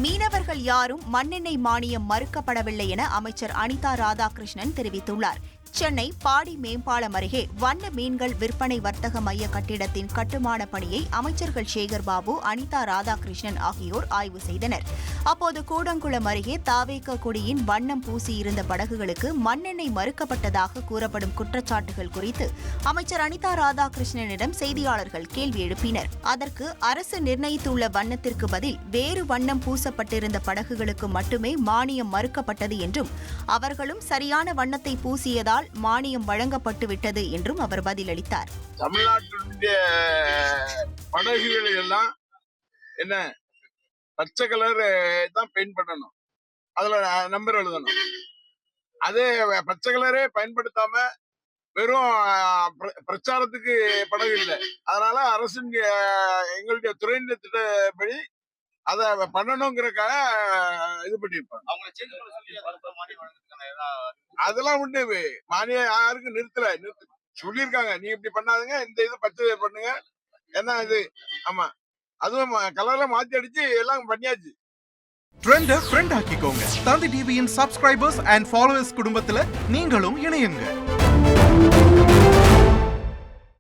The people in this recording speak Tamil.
மீனவர்கள் யாரும் மண்ணெண்ணெய் மானியம் மறுக்கப்படவில்லை என அமைச்சர் அனிதா ராதாகிருஷ்ணன் தெரிவித்துள்ளார். சென்னை பாடி மேம்பாலம் அருகே வண்ண மீன்கள் விற்பனை வர்த்தக மைய கட்டிடத்தின் கட்டுமான பணியை அமைச்சர்கள் சேகர் பாபு, அனிதா ராதாகிருஷ்ணன் ஆகியோர் ஆய்வு செய்தனர். அப்போது கூடங்குளம் அருகே தாவேக கொடியின் வண்ணம் பூசியிருந்த படகுகளுக்கு மண்ணெண்ணெய் மறுக்கப்பட்டதாக கூறப்படும் குற்றச்சாட்டுகள் குறித்து அமைச்சர் அனிதா ராதாகிருஷ்ணனிடம் செய்தியாளர்கள் கேள்வி எழுப்பினர். அதற்கு அரசு நிர்ணயித்துள்ள வண்ணத்திற்கு பதில் வேறு வண்ணம் பூசப்பட்டிருந்த படகுகளுக்கு மட்டுமே மானியம் மறுக்கப்பட்டது என்றும் அவர்களும் சரியான வண்ணத்தை பூசியதால் மானியம் வழங்கப்பட்டுவிட்டது என்றும் அவர் பதிலளித்தார். தமிழ்நாட்டினுடைய படகுகளை எல்லாம் என்ன பச்சை கலர் தான் பெயிண்ட் பண்ணணும், அதுல நம்பர் எழுதணும். அதே பச்சை கலரே பயன்படுத்தாம வெறும் பிரச்சாரத்துக்கு படகு இல்லை. அதனால அரசு எங்களுடைய துறையின் திட்டப்படி அதை பண்ணணுங்கிறக்காக இது பண்ணிருப்பாங்க. அதெல்லாம் உண்டு. மானியம் யாருக்கும் நிறுத்தல சொல்லியிருக்காங்க. நீ இப்படி பண்ணாதுங்க, இந்த இது பச்சை பண்ணுங்க, என்ன இது. ஆமா, அதுவும் கலர்ல மாத்தி அடிச்சு எல்லாம் பண்ணியாச்சு. ட்ரெண்ட ஃப்ரெண்ட் ஆக்கிக்கோங்க. தந்தி டிவியின் சப்ஸ்கிரைபர்ஸ் அண்ட் ஃபாலோவர்ஸ் குடும்பத்துல நீங்களும் இணையுங்க.